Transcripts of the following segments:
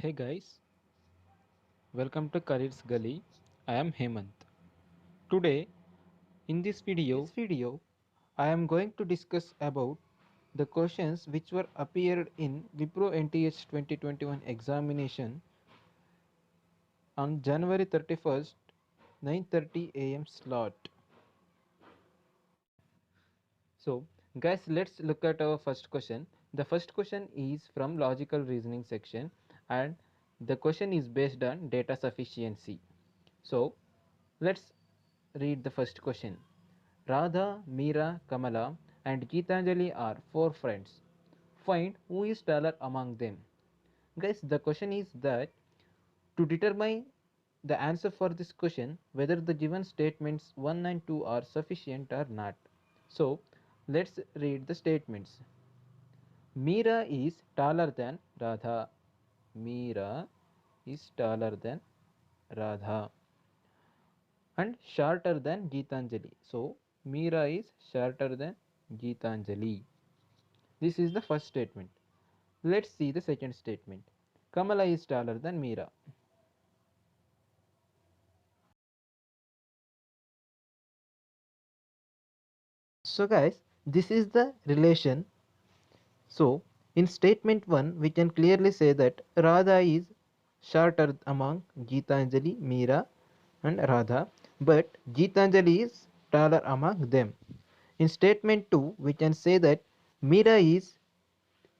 Hey guys, welcome to Careers Gully. I am Hemant. Today, in this video, I am going to discuss about the questions which were appeared in Wipro NTH 2021 examination on January 31st, 9:30 a.m. slot. So, guys, let's look at our first question. The first question is from logical reasoning section and the question is based on data sufficiency. So, let's read the first question. Radha, Meera, Kamala, and Geetanjali are four friends. Find who is taller among them. Guys, the question is that to determine the answer for this question, whether the given statements 1 and 2 are sufficient or not. So, let's read the statements. Meera is taller than Radha. Meera is taller than Radha and shorter than Geetanjali. So, Meera is shorter than Geetanjali. This is the first statement. Let's see the second statement. Kamala is taller than Meera. So, guys, this is the relation. So, in statement 1, we can clearly say that Radha is shorter among Geetanjali, Meera, and Radha, but Geetanjali is taller among them. In statement 2, we can say that Meera is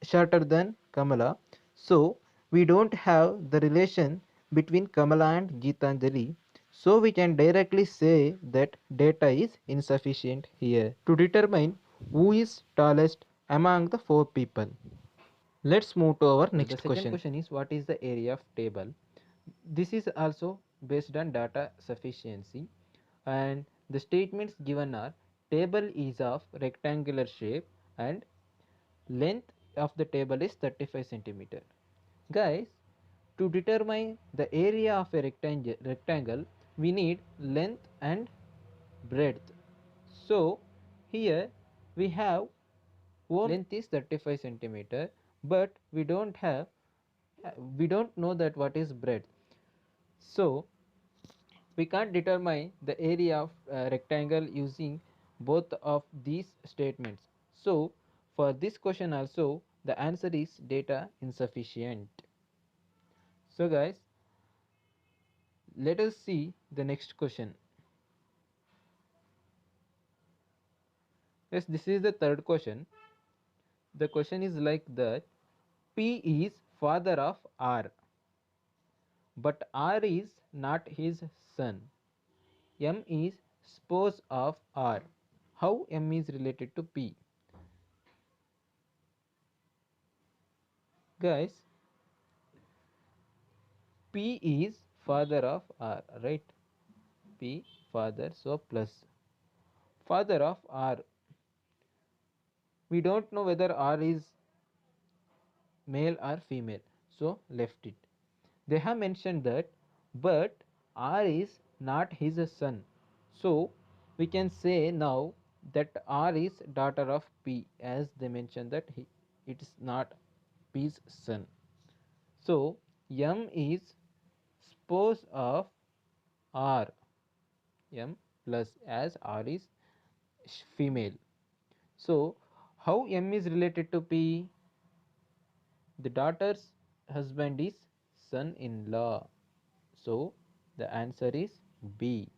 shorter than Kamala. So we don't have the relation between Kamala and Geetanjali. So we can directly say that data is insufficient here to determine who is tallest among the four people. Let's move to our next question. The second question is what is the area of table? This is also based on data sufficiency and the statements given are table is of rectangular shape and length of the table is 35 centimeter. Guys, to determine the area of a rectangle we need length and breadth. So here we have one length is 35 centimeter, but we don't know that what is breadth. So we can't determine the area of rectangle using both of these statements. So for this question also the answer is data insufficient. So guys, let us see the next question. Yes, this is the third question. The question is like that: P is father of R, but R is not his son. M is spouse of R. How M is related to P? Guys, P is father of R, right? P father, so plus father of R. We don't know whether R is male or female, so left it. They have mentioned that, but R is not his son. So we can say now that R is daughter of P, as they mentioned that it is not P's son. So M is spouse of R. M plus as R is female. So how M is related to P? The daughter's husband is son-in-law. So the answer is B.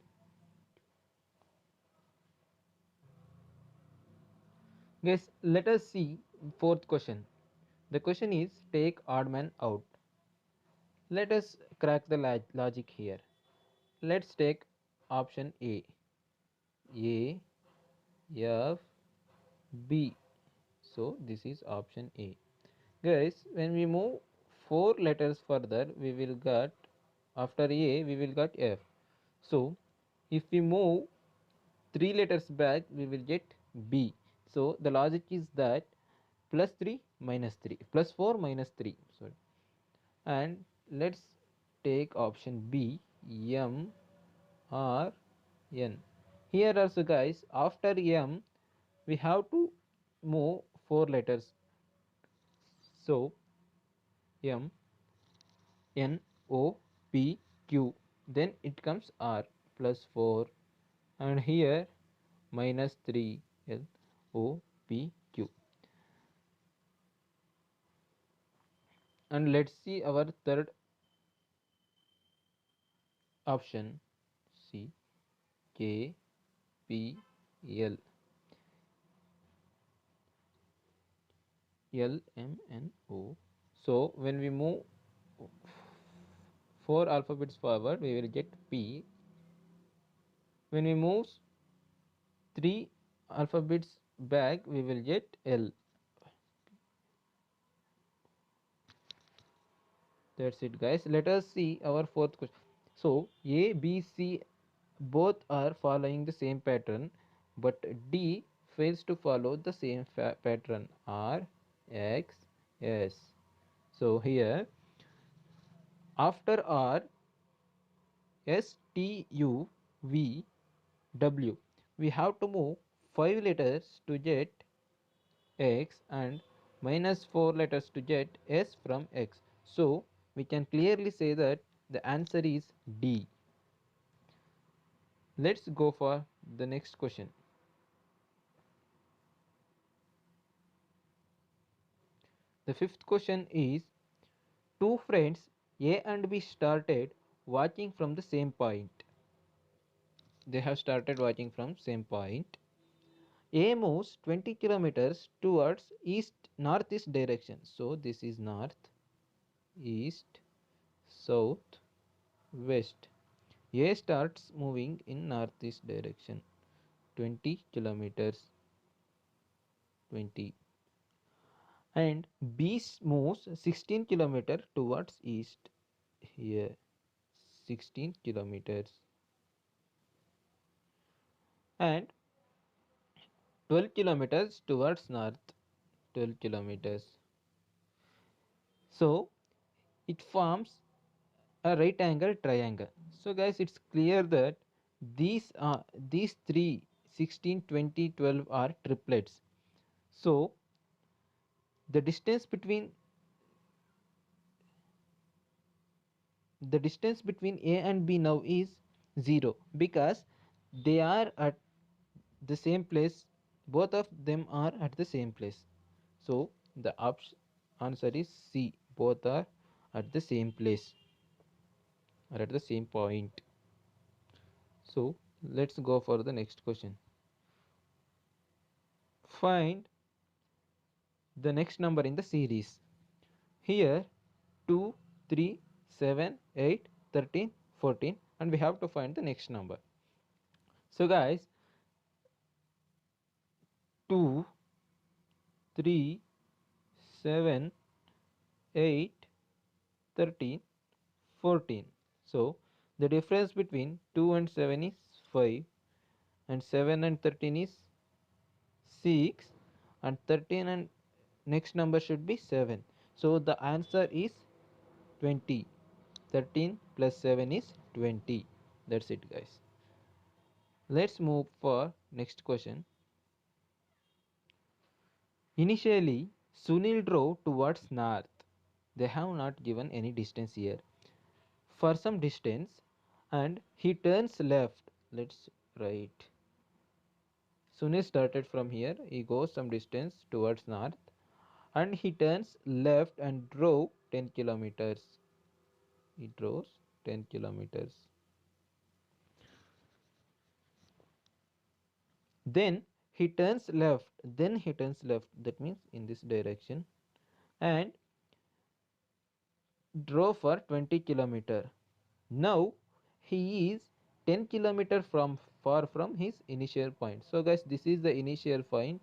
Guys, let us see fourth question. The question is take odd man out. Let us crack the logic here. Let's take option A. A, F, B. So this is option A. Guys, when we move 4 letters further, we will get after A we will get F. So if we move 3 letters back, we will get B. So the logic is that plus 3 minus 3 plus 4 minus 3. Sorry. And let's take option B, M or N. Here also guys, after M we have to move 4 letters. So M N O P Q. Then it comes R plus 4, and here minus 3 L O P Q. And let's see our third option, C K P L L M N O. So when we move 4 alphabets forward, we will get P. When we move 3 alphabets back, we will get L. That's it, guys. Let us see our fourth question. So A, B, C both are following the same pattern, but D fails to follow the same pattern. R, X, S. So here after R, S, T, U, V, W, we have to move 5 letters to get X and minus 4 letters to get S from X. So we can clearly say that the answer is D. Let's go for the next question. The fifth question is, two friends A and B started watching from the same point. They have started watching from same point. A moves 20 kilometers towards east northeast direction. So this is north, east, south, west. A starts moving in northeast direction, 20 kilometers, 20, and B moves 16 kilometers towards east, here 16 kilometers, and 12 kilometers towards north, 12 kilometers. So it forms a right angle triangle. So guys, it's clear that these three 16, 20, 12 are triplets. So the distance between A and B now is 0, because they are at the same place. Both of them are at the same place. So the answer is C. Both are at the same place or at the same point. So let's go for the next question. Find the next number in the series. Here 2, 3, 7, 8, 13, 14, and we have to find the next number. So guys, 2, 3, 7, 8, 13, 14. So the difference between 2 and 7 is 5, and 7 and 13 is 6, and 13 and next number should be 7. So the answer is 20. 13 plus 7 is 20. That's it, guys. Let's move for next question. Initially, Sunil drove towards north. They have not given any distance here. For some distance, and he turns left. Let's write. Sunil started from here. He goes some distance towards north, and he turns left and drove 10 kilometers. He drove 10 kilometers. Then he turns left. Then he turns left. That means in this direction, and drove for 20 kilometer. Now he is 10 kilometer from far from his initial point. So guys, this is the initial point,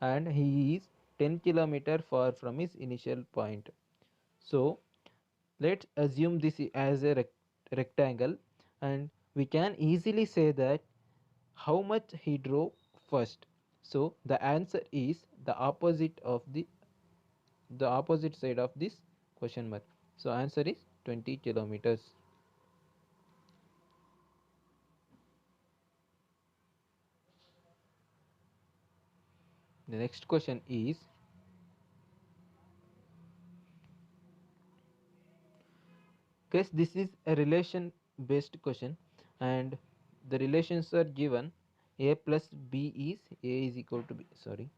and he is 10 kilometer far from his initial point. So let's assume this as a rectangle, and we can easily say that how much he drove first. So the answer is the opposite side of this question mark. So answer is 20 kilometers. The next question is, Guys, this is a relation based question, and the relations are given. A plus b is a is equal to b, sorry,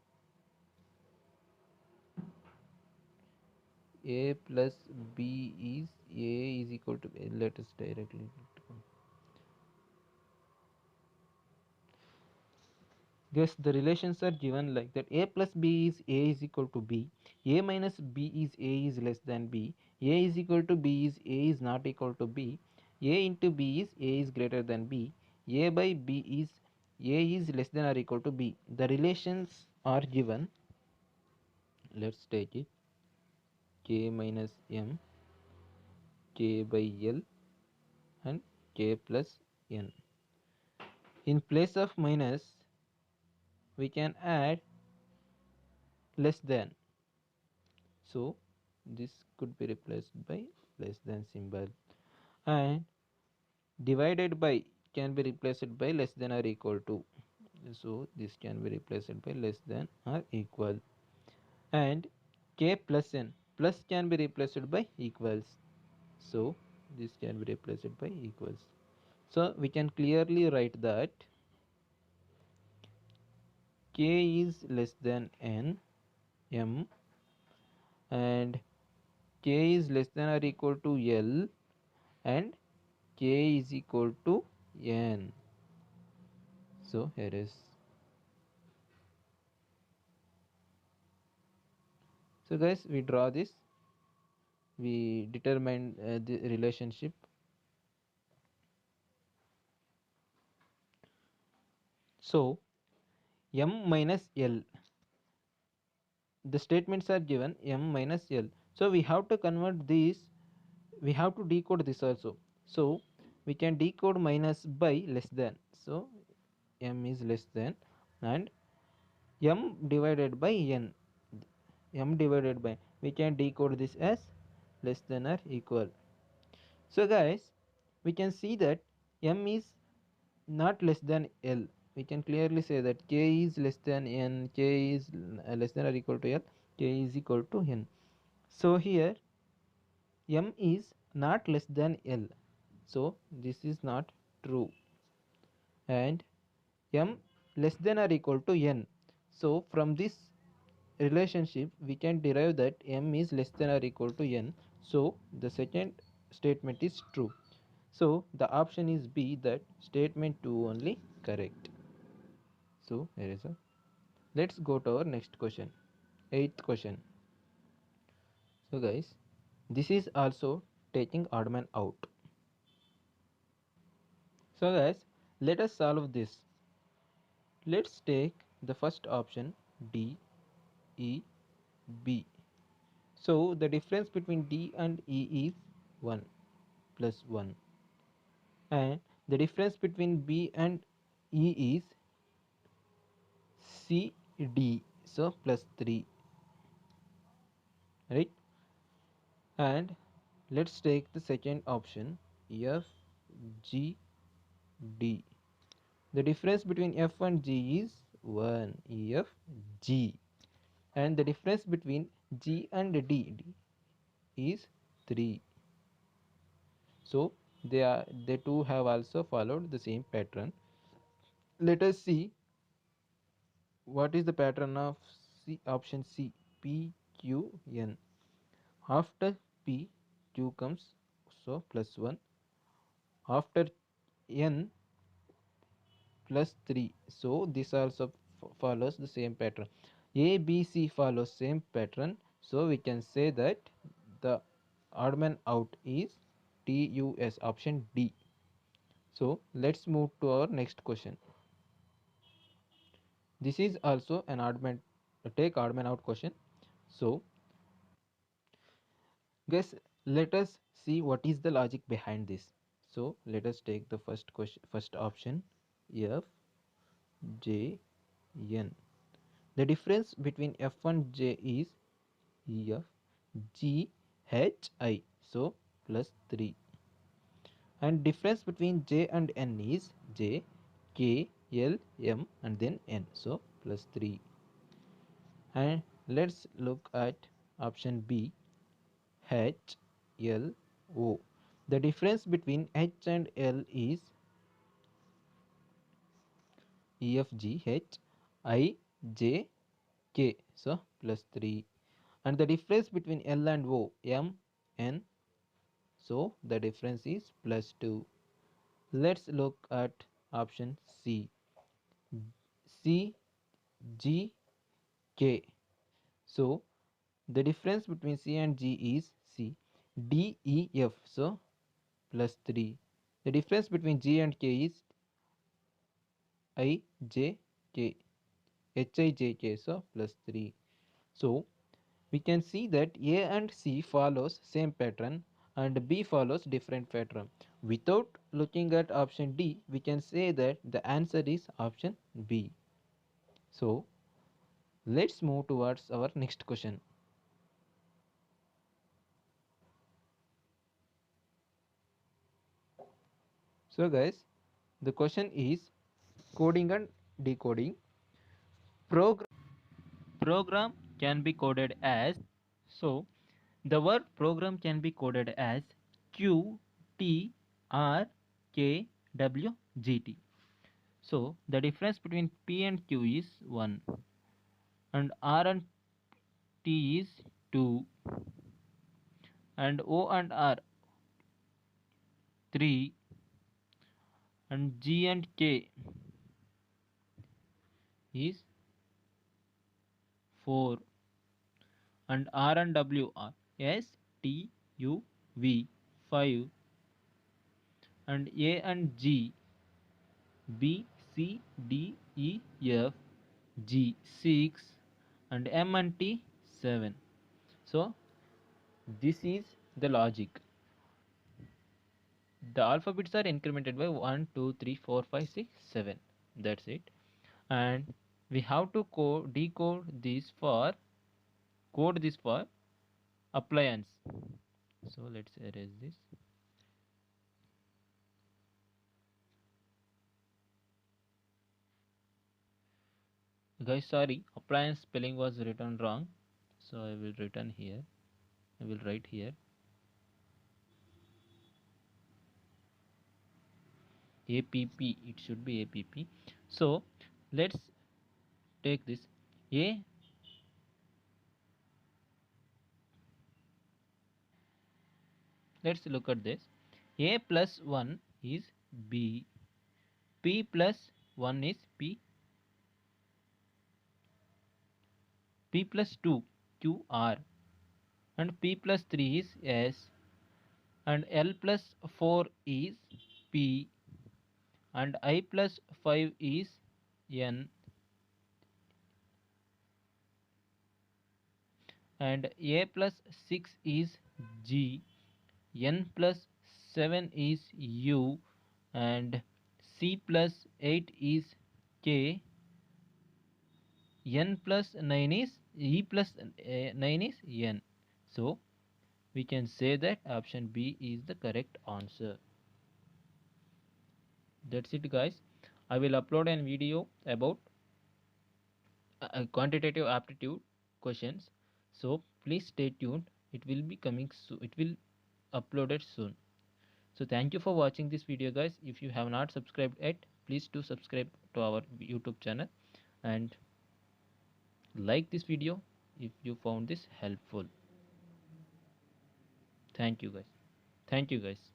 a plus b is a is equal to b. Let us directly guess. The relations are given like that: a plus b is a is equal to b, a minus b is a is less than b, a is equal to b is a is not equal to b, a into b is a is greater than b, a by b is a is less than or equal to b. The relations are given. Let's take it: k minus m, k by l, and k plus n. In place of minus, we can add less than. So this could be replaced by less than symbol, and divided by can be replaced by less than or equal to. So this can be replaced by less than or equal, and k plus n plus can be replaced by equals. So this can be replaced by equals. So we can clearly write that k is less than n m, and k is less than or equal to l, and k is equal to n. So here is, so guys, we draw this, we determine the relationship. So m minus l, the statements are given m minus l, so we have to convert these, we have to decode this also. So we can decode minus by less than. So m is less than, and m divided by n, m divided by, we can decode this as less than or equal. So guys, we can see that m is not less than l. We can clearly say that k is less than n, k is less than or equal to l, k is equal to n. So here m is not less than l, so this is not true, and m less than or equal to n. So from this relationship we can derive that m is less than or equal to n, so the second statement is true. So the option is B, that statement 2 only correct. So here is a, let's go to our next question, eighth question. So guys, this is also taking odd man out. So guys, let us solve this. Let's take the first option, D, E, B. So the difference between D and E is 1 plus 1, and the difference between B and E is C, D, so plus 3, right? And let's take the second option, F, G, D. The difference between F and G is 1, F, G, and the difference between G and D is 3. So they two have also followed the same pattern. Let us see what is the pattern of C, option C, P, Q, N. After P, Q comes, so plus 1. After N, plus 3. So this also follows the same pattern. A, B, C follows same pattern. So we can say that the odd man out is TUS, option D. So let's move to our next question. This is also an odd man, take odd man out question. So guys, let us see what is the logic behind this. So let us take the first question, first option, F, J, N. The difference between F and J is F, G, H, I, so plus 3. And difference between J and N is J, K, L, M, and then N, so plus 3. And let's look at option B, H, L, O. The difference between H and L is E, F, G, H, I, J, K. So plus 3. And the difference between L and O, M, N. So the difference is plus 2. Let's look at option C. C, G, K. So the difference between C and G is C. D, E, F. So plus 3. The difference between G and K is I, J, K. H, I, J, K. So plus 3. So we can see that A and C follows same pattern and B follows different pattern. Without looking at option D, we can say that the answer is option B. So let's move towards our next question. So guys, the question is coding and decoding. Program can be coded as, so the word program can be coded as Q T R K W G T. So the difference between P and Q is 1 and R and T is 2 and O and R 3 and G and K is 4 and R and W are S T U V 5 and A and G B C D E F G 6 and M and T 7. So this is the logic. The alphabets are incremented by 1 2 3 4 5 6 7. That's it. And we have to decode this for appliance. So let's erase this. Guys, sorry, appliance spelling was written wrong, so I will written here. I will write here app. It should be app. So let's take this a. Let's look at this. A plus 1 is B. P plus 1 is P. P plus 2 QR and P plus 3 is S and L plus 4 is P and I plus 5 is N and A plus 6 is G, N plus 7 is U and C plus 8 is K, N plus 9 is E plus 9 is N. So we can say that option B is the correct answer. That's it guys. I will upload a video about quantitative aptitude questions, so please stay tuned. It will be coming soon. It will uploaded soon. So thank you for watching this video guys. If you have not subscribed yet, please do subscribe to our YouTube channel and like this video if you found this helpful. Thank you guys.